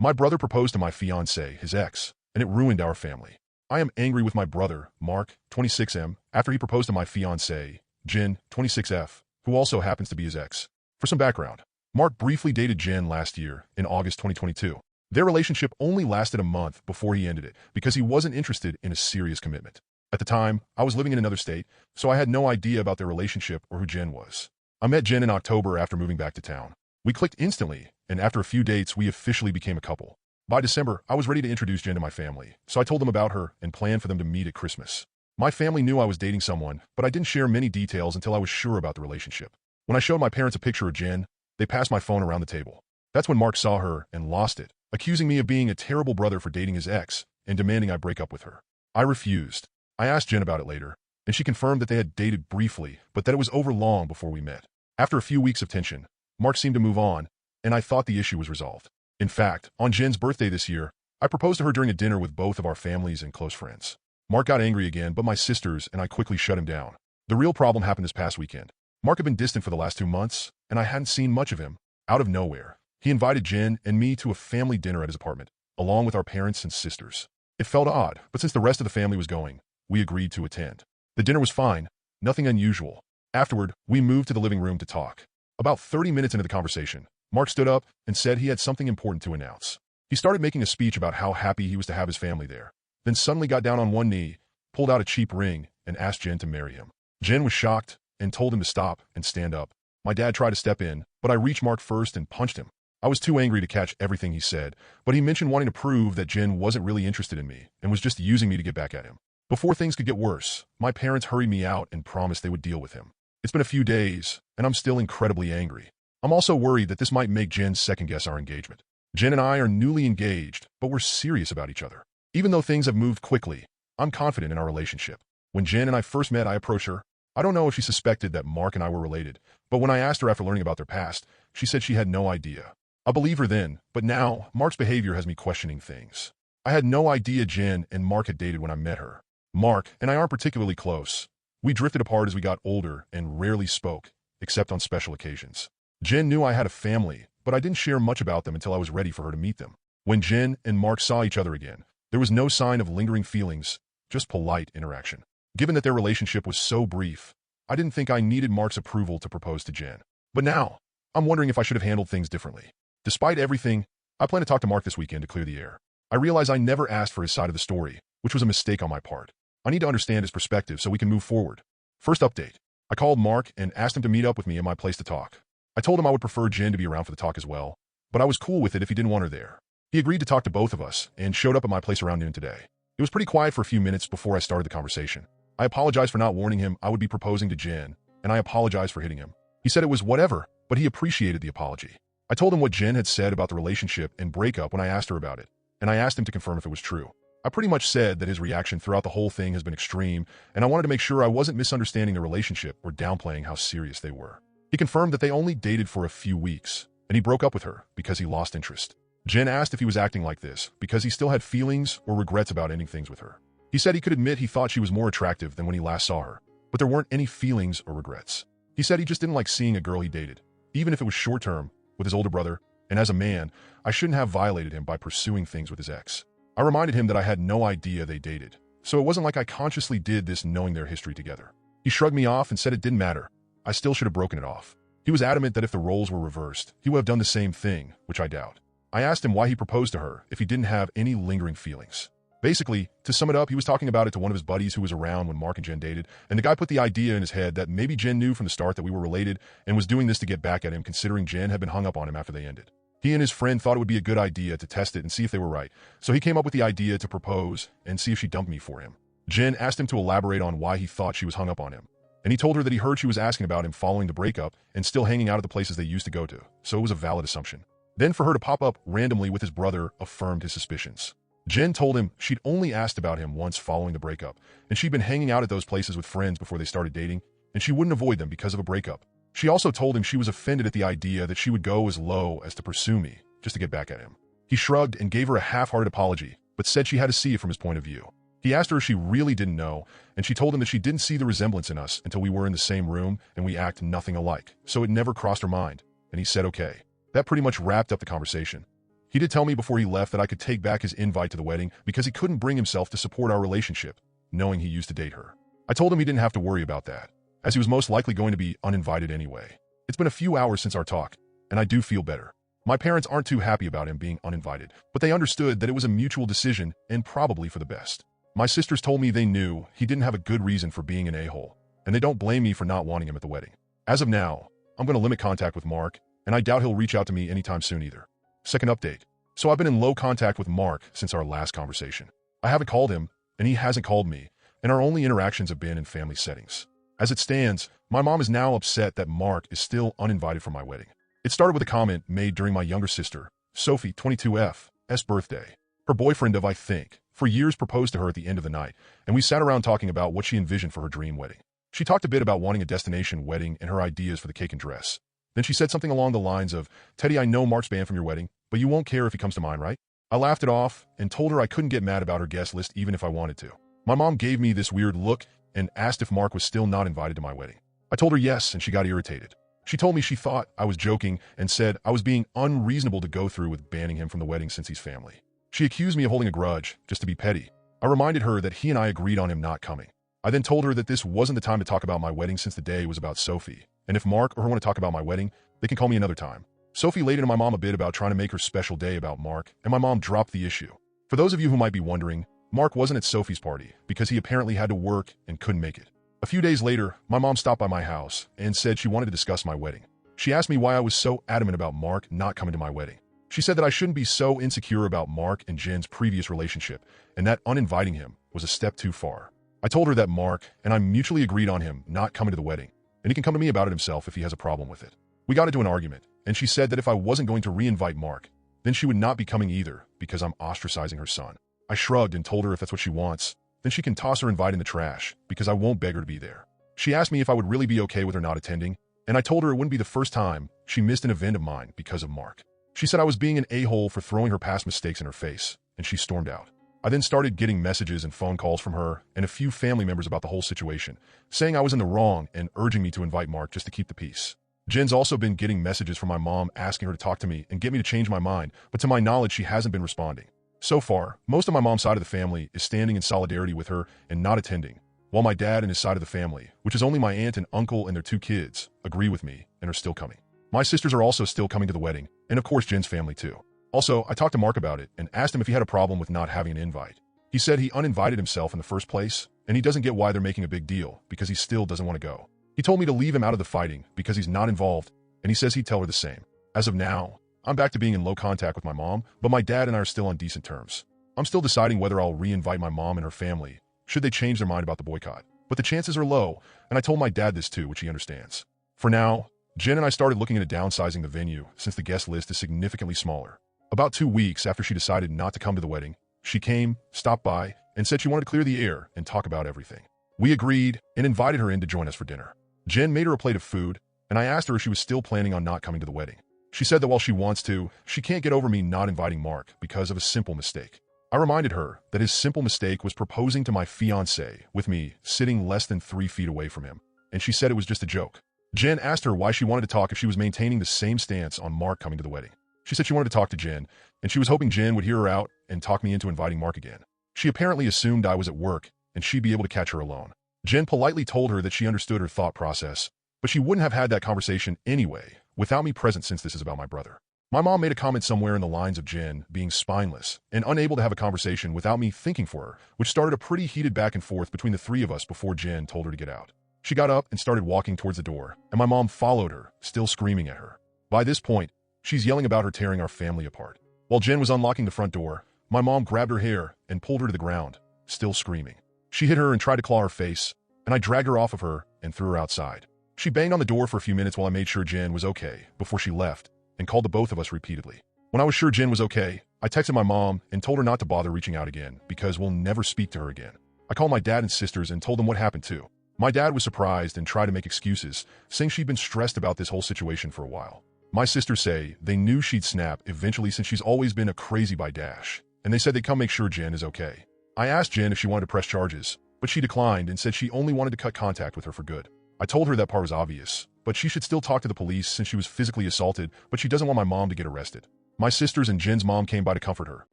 My brother proposed to my fiancée, his ex, and it ruined our family. I am angry with my brother, Mark, 26M, after he proposed to my fiancée, Jen, 26F, who also happens to be his ex. For some background, Mark briefly dated Jen last year, in August 2022. Their relationship only lasted a month before he ended it because he wasn't interested in a serious commitment. At the time, I was living in another state, so I had no idea about their relationship or who Jen was. I met Jen in October after moving back to town. We clicked instantly, and after a few dates, we officially became a couple. By December, I was ready to introduce Jen to my family, so I told them about her and planned for them to meet at Christmas. My family knew I was dating someone, but I didn't share many details until I was sure about the relationship. When I showed my parents a picture of Jen, they passed my phone around the table. That's when Mark saw her and lost it, accusing me of being a terrible brother for dating his ex and demanding I break up with her. I refused. I asked Jen about it later, and she confirmed that they had dated briefly, but that it was over long before we met. After a few weeks of tension, Mark seemed to move on, and I thought the issue was resolved. In fact, on Jen's birthday this year, I proposed to her during a dinner with both of our families and close friends. Mark got angry again, but my sisters and I quickly shut him down. The real problem happened this past weekend. Mark had been distant for the last 2 months, and I hadn't seen much of him. Out of nowhere, he invited Jen and me to a family dinner at his apartment, along with our parents and sisters. It felt odd, but since the rest of the family was going, we agreed to attend. The dinner was fine, nothing unusual. Afterward, we moved to the living room to talk. About 30 minutes into the conversation, Mark stood up and said he had something important to announce. He started making a speech about how happy he was to have his family there, then suddenly got down on one knee, pulled out a cheap ring, and asked Jen to marry him. Jen was shocked and told him to stop and stand up. My dad tried to step in, but I reached Mark first and punched him. I was too angry to catch everything he said, but he mentioned wanting to prove that Jen wasn't really interested in me and was just using me to get back at him. Before things could get worse, my parents hurried me out and promised they would deal with him. It's been a few days, and I'm still incredibly angry. I'm also worried that this might make Jen second-guess our engagement. Jen and I are newly engaged, but we're serious about each other. Even though things have moved quickly, I'm confident in our relationship. When Jen and I first met, I approached her. I don't know if she suspected that Mark and I were related, but when I asked her after learning about their past, she said she had no idea. I believe her then, but now, Mark's behavior has me questioning things. I had no idea Jen and Mark had dated when I met her. Mark and I aren't particularly close. We drifted apart as we got older and rarely spoke, except on special occasions. Jen knew I had a family, but I didn't share much about them until I was ready for her to meet them. When Jen and Mark saw each other again, there was no sign of lingering feelings, just polite interaction. Given that their relationship was so brief, I didn't think I needed Mark's approval to propose to Jen. But now, I'm wondering if I should have handled things differently. Despite everything, I plan to talk to Mark this weekend to clear the air. I realize I never asked for his side of the story, which was a mistake on my part. I need to understand his perspective so we can move forward. First update. I called Mark and asked him to meet up with me at my place to talk. I told him I would prefer Jen to be around for the talk as well, but I was cool with it if he didn't want her there. He agreed to talk to both of us and showed up at my place around noon today. It was pretty quiet for a few minutes before I started the conversation. I apologized for not warning him I would be proposing to Jen, and I apologized for hitting him. He said it was whatever, but he appreciated the apology. I told him what Jen had said about the relationship and breakup when I asked her about it, and I asked him to confirm if it was true. I pretty much said that his reaction throughout the whole thing has been extreme, and I wanted to make sure I wasn't misunderstanding the relationship or downplaying how serious they were. He confirmed that they only dated for a few weeks, and he broke up with her because he lost interest. Jen asked if he was acting like this because he still had feelings or regrets about ending things with her. He said he could admit he thought she was more attractive than when he last saw her, but there weren't any feelings or regrets. He said he just didn't like seeing a girl he dated, even if it was short-term, with his older brother, and as a man, I shouldn't have violated him by pursuing things with his ex. I reminded him that I had no idea they dated, so it wasn't like I consciously did this knowing their history together. He shrugged me off and said it didn't matter. I still should have broken it off. He was adamant that if the roles were reversed, he would have done the same thing, which I doubt. I asked him why he proposed to her if he didn't have any lingering feelings. Basically, to sum it up, he was talking about it to one of his buddies who was around when Mark and Jen dated, and the guy put the idea in his head that maybe Jen knew from the start that we were related and was doing this to get back at him considering Jen had been hung up on him after they ended. He and his friend thought it would be a good idea to test it and see if they were right, so he came up with the idea to propose and see if she dumped me for him. Jen asked him to elaborate on why he thought she was hung up on him, and he told her that he heard she was asking about him following the breakup and still hanging out at the places they used to go to, so it was a valid assumption. Then for her to pop up randomly with his brother affirmed his suspicions. Jen told him she'd only asked about him once following the breakup, and she'd been hanging out at those places with friends before they started dating, and she wouldn't avoid them because of a breakup. She also told him she was offended at the idea that she would go as low as to pursue me, just to get back at him. He shrugged and gave her a half-hearted apology, but said she had to see it from his point of view. He asked her if she really didn't know, and she told him that she didn't see the resemblance in us until we were in the same room and we act nothing alike, so it never crossed her mind, and he said okay. That pretty much wrapped up the conversation. He did tell me before he left that I could take back his invite to the wedding because he couldn't bring himself to support our relationship, knowing he used to date her. I told him he didn't have to worry about that, as he was most likely going to be uninvited anyway. It's been a few hours since our talk, and I do feel better. My parents aren't too happy about him being uninvited, but they understood that it was a mutual decision and probably for the best. My sisters told me they knew he didn't have a good reason for being an a-hole, and they don't blame me for not wanting him at the wedding. As of now, I'm going to limit contact with Mark, and I doubt he'll reach out to me anytime soon either. Second update. So I've been in low contact with Mark since our last conversation. I haven't called him, and he hasn't called me, and our only interactions have been in family settings. As it stands, my mom is now upset that Mark is still uninvited for my wedding. It started with a comment made during my younger sister, Sophie, 22F's birthday. Her boyfriend of, I think, for years proposed to her at the end of the night, and we sat around talking about what she envisioned for her dream wedding. She talked a bit about wanting a destination wedding and her ideas for the cake and dress. Then she said something along the lines of, "Teddy, I know Mark's banned from your wedding, but you won't care if he comes to mine, right?" I laughed it off and told her I couldn't get mad about her guest list even if I wanted to. My mom gave me this weird look and asked if Mark was still not invited to my wedding. I told her yes, and she got irritated. She told me she thought I was joking and said I was being unreasonable to go through with banning him from the wedding since he's family. She accused me of holding a grudge, just to be petty. I reminded her that he and I agreed on him not coming. I then told her that this wasn't the time to talk about my wedding since the day was about Sophie, and if Mark or her want to talk about my wedding, they can call me another time. Sophie laid into my mom a bit about trying to make her special day about Mark, and my mom dropped the issue. For those of you who might be wondering, Mark wasn't at Sophie's party because he apparently had to work and couldn't make it. A few days later, my mom stopped by my house and said she wanted to discuss my wedding. She asked me why I was so adamant about Mark not coming to my wedding. She said that I shouldn't be so insecure about Mark and Jen's previous relationship, and that uninviting him was a step too far. I told her that Mark and I mutually agreed on him not coming to the wedding, and he can come to me about it himself if he has a problem with it. We got into an argument, and she said that if I wasn't going to re-invite Mark, then she would not be coming either because I'm ostracizing her son. I shrugged and told her if that's what she wants, then she can toss her invite in the trash because I won't beg her to be there. She asked me if I would really be okay with her not attending, and I told her it wouldn't be the first time she missed an event of mine because of Mark. She said I was being an a-hole for throwing her past mistakes in her face, and she stormed out. I then started getting messages and phone calls from her and a few family members about the whole situation, saying I was in the wrong and urging me to invite Mark just to keep the peace. Jen's also been getting messages from my mom asking her to talk to me and get me to change my mind, but to my knowledge she hasn't been responding. So far, most of my mom's side of the family is standing in solidarity with her and not attending, while my dad and his side of the family, which is only my aunt and uncle and their 2 kids, agree with me and are still coming. My sisters are also still coming to the wedding, and of course Jen's family too. Also, I talked to Mark about it and asked him if he had a problem with not having an invite. He said he uninvited himself in the first place, and he doesn't get why they're making a big deal because he still doesn't want to go. He told me to leave him out of the fighting because he's not involved, and he says he'd tell her the same. As of now, I'm back to being in low contact with my mom, but my dad and I are still on decent terms. I'm still deciding whether I'll re-invite my mom and her family, should they change their mind about the boycott. But the chances are low, and I told my dad this too, which he understands. For now, Jen and I started looking into downsizing the venue since the guest list is significantly smaller. About 2 weeks after she decided not to come to the wedding, she came, stopped by, and said she wanted to clear the air and talk about everything. We agreed and invited her in to join us for dinner. Jen made her a plate of food, and I asked her if she was still planning on not coming to the wedding. She said that while she wants to, she can't get over me not inviting Mark because of a simple mistake. I reminded her that his simple mistake was proposing to my fiancée with me sitting less than 3 feet away from him, and she said it was just a joke. Jen asked her why she wanted to talk if she was maintaining the same stance on Mark coming to the wedding. She said she wanted to talk to Jen, and she was hoping Jen would hear her out and talk me into inviting Mark again. She apparently assumed I was at work, and she'd be able to catch her alone. Jen politely told her that she understood her thought process, but she wouldn't have had that conversation anyway without me present since this is about my brother. My mom made a comment somewhere in the lines of Jen being spineless and unable to have a conversation without me thinking for her, which started a pretty heated back and forth between the 3 of us before Jen told her to get out. She got up and started walking towards the door, and my mom followed her, still screaming at her. By this point, she's yelling about her tearing our family apart. While Jen was unlocking the front door, my mom grabbed her hair and pulled her to the ground, still screaming. She hit her and tried to claw her face, and I dragged her off of her and threw her outside. She banged on the door for a few minutes while I made sure Jen was okay before she left, and called the both of us repeatedly. When I was sure Jen was okay, I texted my mom and told her not to bother reaching out again because we'll never speak to her again. I called my dad and sisters and told them what happened too. My dad was surprised and tried to make excuses, saying she'd been stressed about this whole situation for a while. My sisters say they knew she'd snap eventually since she's always been a crazy by dash, and they said they'd come make sure Jen is okay. I asked Jen if she wanted to press charges, but she declined and said she only wanted to cut contact with her for good. I told her that part was obvious, but she should still talk to the police since she was physically assaulted, but she doesn't want my mom to get arrested. My sisters and Jin's mom came by to comfort her,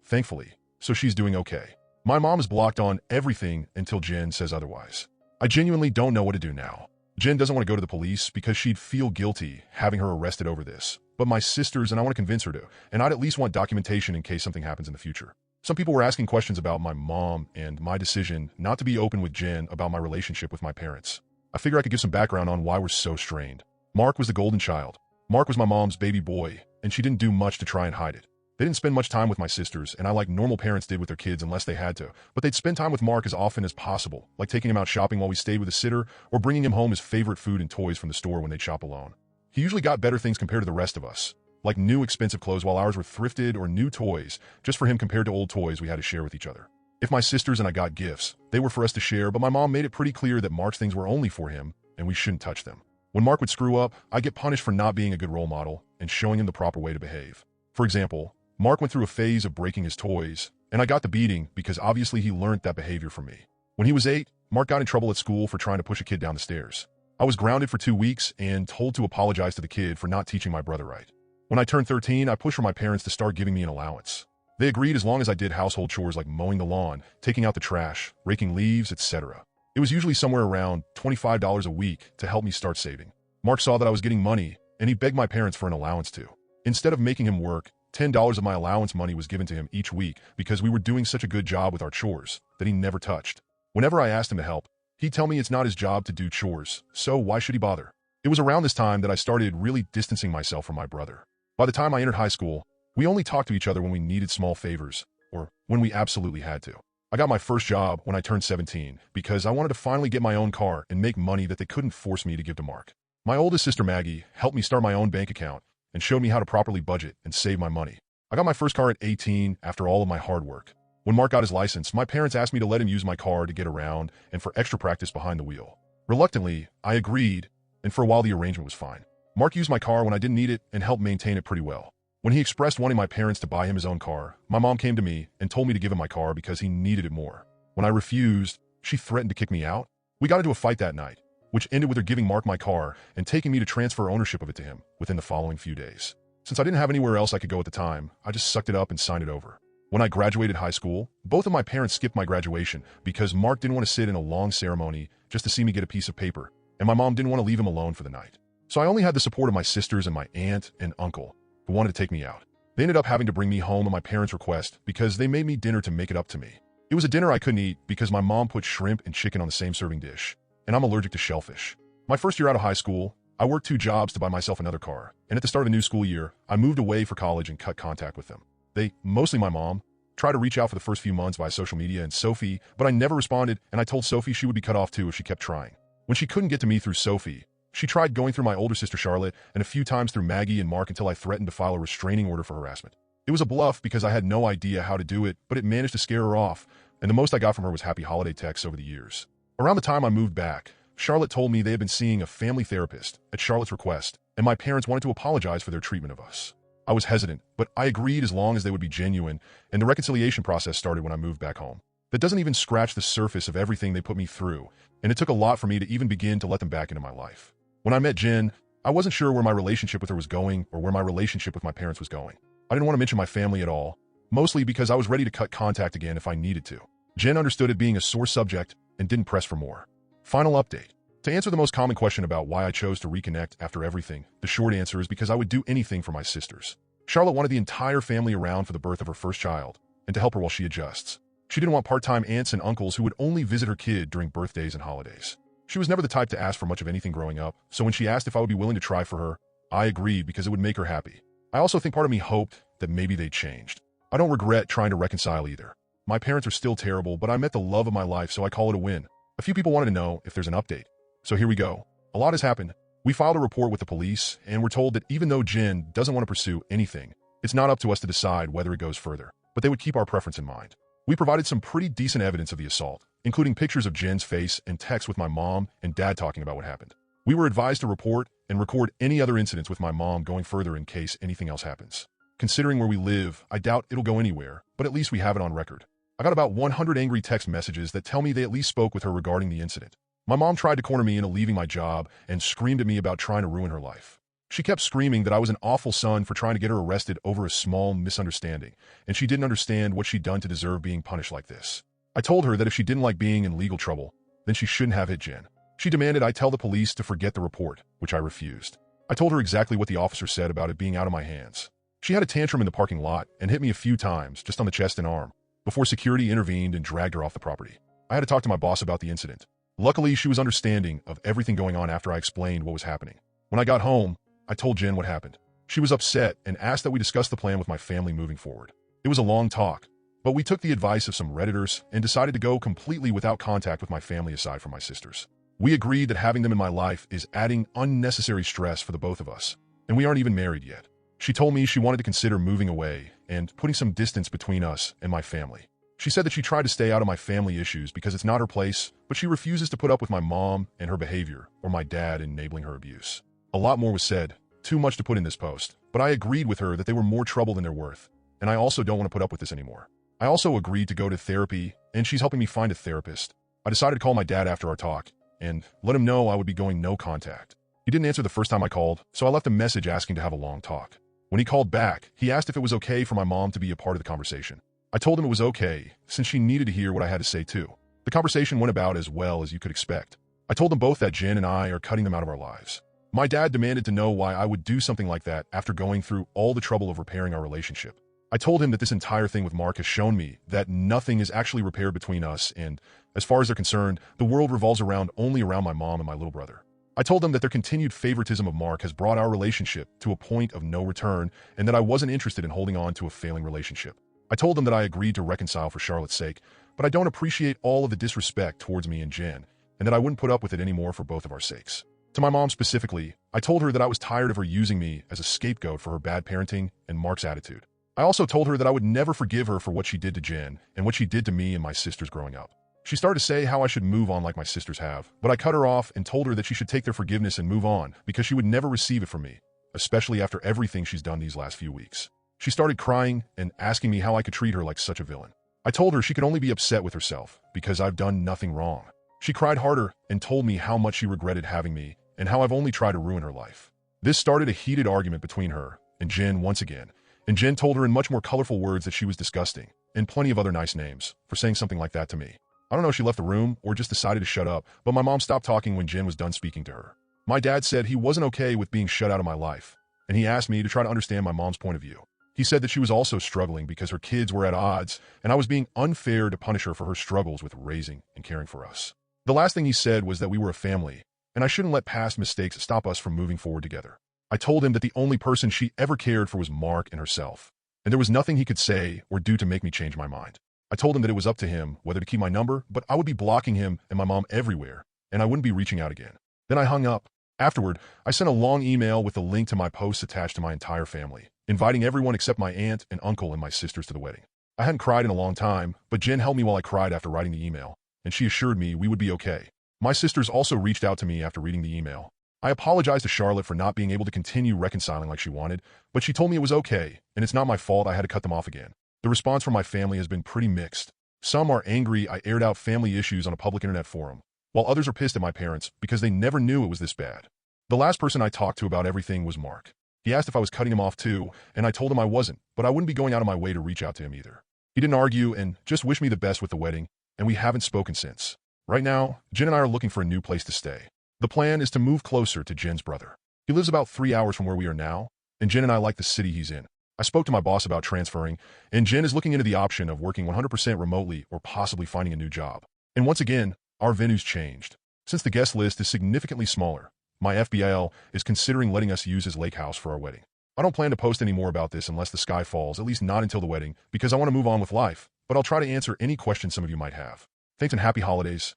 thankfully, so she's doing okay. My mom is blocked on everything until Jin says otherwise. I genuinely don't know what to do now. Jin doesn't want to go to the police because she'd feel guilty having her arrested over this. But my sisters and I want to convince her to, and I'd at least want documentation in case something happens in the future. Some people were asking questions about my mom and my decision not to be open with Jin about my relationship with my parents. I figure I could give some background on why we're so strained. Mark was the golden child. Mark was my mom's baby boy, and she didn't do much to try and hide it. They didn't spend much time with my sisters, and I like normal parents did with their kids unless they had to, but they'd spend time with Mark as often as possible, like taking him out shopping while we stayed with a sitter, or bringing him home his favorite food and toys from the store when they'd shop alone. He usually got better things compared to the rest of us, like new expensive clothes while ours were thrifted or new toys, just for him compared to old toys we had to share with each other. If my sisters and I got gifts, they were for us to share, but my mom made it pretty clear that Mark's things were only for him, and we shouldn't touch them. When Mark would screw up, I'd get punished for not being a good role model and showing him the proper way to behave. For example, Mark went through a phase of breaking his toys, and I got the beating because obviously he learned that behavior from me. When he was 8, Mark got in trouble at school for trying to push a kid down the stairs. I was grounded for 2 weeks and told to apologize to the kid for not teaching my brother right. When I turned 13, I pushed for my parents to start giving me an allowance. They agreed as long as I did household chores like mowing the lawn, taking out the trash, raking leaves, etc. It was usually somewhere around $25 a week to help me start saving. Mark saw that I was getting money, and he begged my parents for an allowance too. Instead of making him work, $10 of my allowance money was given to him each week because we were doing such a good job with our chores that he never touched. Whenever I asked him to help, he'd tell me it's not his job to do chores, so why should he bother? It was around this time that I started really distancing myself from my brother. By the time I entered high school, we only talked to each other when we needed small favors, or when we absolutely had to. I got my first job when I turned 17 because I wanted to finally get my own car and make money that they couldn't force me to give to Mark. My oldest sister Maggie helped me start my own bank account and showed me how to properly budget and save my money. I got my first car at 18 after all of my hard work. When Mark got his license, my parents asked me to let him use my car to get around and for extra practice behind the wheel. Reluctantly, I agreed, and for a while the arrangement was fine. Mark used my car when I didn't need it and helped maintain it pretty well. When he expressed wanting my parents to buy him his own car, my mom came to me and told me to give him my car because he needed it more. When I refused, she threatened to kick me out. We got into a fight that night, which ended with her giving Mark my car and taking me to transfer ownership of it to him within the following few days. Since I didn't have anywhere else I could go at the time, I just sucked it up and signed it over. When I graduated high school, both of my parents skipped my graduation because Mark didn't want to sit in a long ceremony just to see me get a piece of paper, and my mom didn't want to leave him alone for the night. So I only had the support of my sisters and my aunt and uncle, who wanted to take me out. They ended up having to bring me home at my parents' request because they made me dinner to make it up to me. It was a dinner I couldn't eat because my mom put shrimp and chicken on the same serving dish, and I'm allergic to shellfish. My first year out of high school, I worked 2 jobs to buy myself another car, and at the start of the new school year, I moved away for college and cut contact with them. They, mostly my mom, tried to reach out for the first few months via social media and Sophie, but I never responded, and I told Sophie she would be cut off too if she kept trying. When she couldn't get to me through Sophie, she tried going through my older sister Charlotte and a few times through Maggie and Mark until I threatened to file a restraining order for harassment. It was a bluff because I had no idea how to do it, but it managed to scare her off, and the most I got from her was happy holiday texts over the years. Around the time I moved back, Charlotte told me they had been seeing a family therapist at Charlotte's request, and my parents wanted to apologize for their treatment of us. I was hesitant, but I agreed as long as they would be genuine, and the reconciliation process started when I moved back home. That doesn't even scratch the surface of everything they put me through, and it took a lot for me to even begin to let them back into my life. When I met Jen, I wasn't sure where my relationship with her was going or where my relationship with my parents was going. I didn't want to mention my family at all, mostly because I was ready to cut contact again if I needed to. Jen understood it being a sore subject and didn't press for more. Final update. To answer the most common question about why I chose to reconnect after everything, the short answer is because I would do anything for my sisters. Charlotte wanted the entire family around for the birth of her first child and to help her while she adjusts. She didn't want part-time aunts and uncles who would only visit her kid during birthdays and holidays. She was never the type to ask for much of anything growing up, so when she asked if I would be willing to try for her, I agreed because it would make her happy. I also think part of me hoped that maybe they'd changed. I don't regret trying to reconcile either. My parents are still terrible, but I met the love of my life, so I call it a win. A few people wanted to know if there's an update. So here we go. A lot has happened. We filed a report with the police, and we're told that even though Jen doesn't want to pursue anything, it's not up to us to decide whether it goes further, but they would keep our preference in mind. We provided some pretty decent evidence of the assault, including pictures of Jen's face and texts with my mom and dad talking about what happened. We were advised to report and record any other incidents with my mom going further in case anything else happens. Considering where we live, I doubt it'll go anywhere, but at least we have it on record. I got about 100 angry text messages that tell me they at least spoke with her regarding the incident. My mom tried to corner me into leaving my job and screamed at me about trying to ruin her life. She kept screaming that I was an awful son for trying to get her arrested over a small misunderstanding, and she didn't understand what she'd done to deserve being punished like this. I told her that if she didn't like being in legal trouble, then she shouldn't have hit Jen. She demanded I tell the police to forget the report, which I refused. I told her exactly what the officer said about it being out of my hands. She had a tantrum in the parking lot and hit me a few times, just on the chest and arm, before security intervened and dragged her off the property. I had to talk to my boss about the incident. Luckily, she was understanding of everything going on after I explained what was happening. When I got home, I told Jen what happened. She was upset and asked that we discuss the plan with my family moving forward. It was a long talk, but we took the advice of some Redditors and decided to go completely without contact with my family aside from my sisters. We agreed that having them in my life is adding unnecessary stress for the both of us, and we aren't even married yet. She told me she wanted to consider moving away and putting some distance between us and my family. She said that she tried to stay out of my family issues because it's not her place, but she refuses to put up with my mom and her behavior or my dad enabling her abuse. A lot more was said, too much to put in this post, but I agreed with her that they were more trouble than they're worth, and I also don't want to put up with this anymore. I also agreed to go to therapy, and she's helping me find a therapist. I decided to call my dad after our talk and let him know I would be going no contact. He didn't answer the first time I called, so I left a message asking to have a long talk. When he called back, he asked if it was okay for my mom to be a part of the conversation. I told him it was okay, since she needed to hear what I had to say too. The conversation went about as well as you could expect. I told them both that Jen and I are cutting them out of our lives. My dad demanded to know why I would do something like that after going through all the trouble of repairing our relationship. I told him that this entire thing with Mark has shown me that nothing is actually repaired between us, and as far as they're concerned, the world revolves only around my mom and my little brother. I told them that their continued favoritism of Mark has brought our relationship to a point of no return and that I wasn't interested in holding on to a failing relationship. I told them that I agreed to reconcile for Charlotte's sake, but I don't appreciate all of the disrespect towards me and Jen, and that I wouldn't put up with it anymore for both of our sakes. To my mom specifically, I told her that I was tired of her using me as a scapegoat for her bad parenting and Mark's attitude. I also told her that I would never forgive her for what she did to Jen and what she did to me and my sisters growing up. She started to say how I should move on like my sisters have, but I cut her off and told her that she should take their forgiveness and move on because she would never receive it from me, especially after everything she's done these last few weeks. She started crying and asking me how I could treat her like such a villain. I told her she could only be upset with herself because I've done nothing wrong. She cried harder and told me how much she regretted having me and how I've only tried to ruin her life. This started a heated argument between her and Jen once again, and Jen told her in much more colorful words that she was disgusting and plenty of other nice names for saying something like that to me. I don't know if she left the room or just decided to shut up, but my mom stopped talking when Jen was done speaking to her. My dad said he wasn't okay with being shut out of my life, and he asked me to try to understand my mom's point of view. He said that she was also struggling because her kids were at odds, and I was being unfair to punish her for her struggles with raising and caring for us. The last thing he said was that we were a family, and I shouldn't let past mistakes stop us from moving forward together. I told him that the only person she ever cared for was Mark and herself, and there was nothing he could say or do to make me change my mind. I told him that it was up to him whether to keep my number, but I would be blocking him and my mom everywhere, and I wouldn't be reaching out again. Then I hung up. Afterward, I sent a long email with a link to my posts attached to my entire family, inviting everyone except my aunt and uncle and my sisters to the wedding. I hadn't cried in a long time, but Jen held me while I cried after writing the email, and she assured me we would be okay. My sisters also reached out to me after reading the email. I apologized to Charlotte for not being able to continue reconciling like she wanted, but she told me it was okay, and it's not my fault I had to cut them off again. The response from my family has been pretty mixed. Some are angry I aired out family issues on a public internet forum, while others are pissed at my parents because they never knew it was this bad. The last person I talked to about everything was Mark. He asked if I was cutting him off too, and I told him I wasn't, but I wouldn't be going out of my way to reach out to him either. He didn't argue and just wished me the best with the wedding, and we haven't spoken since. Right now, Jen and I are looking for a new place to stay. The plan is to move closer to Jen's brother. He lives about 3 hours from where we are now, and Jen and I like the city he's in. I spoke to my boss about transferring, and Jen is looking into the option of working 100% remotely or possibly finding a new job. And once again, our venue's changed. Since the guest list is significantly smaller, my FBIL is considering letting us use his lake house for our wedding. I don't plan to post any more about this unless the sky falls, at least not until the wedding, because I want to move on with life, but I'll try to answer any questions some of you might have. Thanks and happy holidays.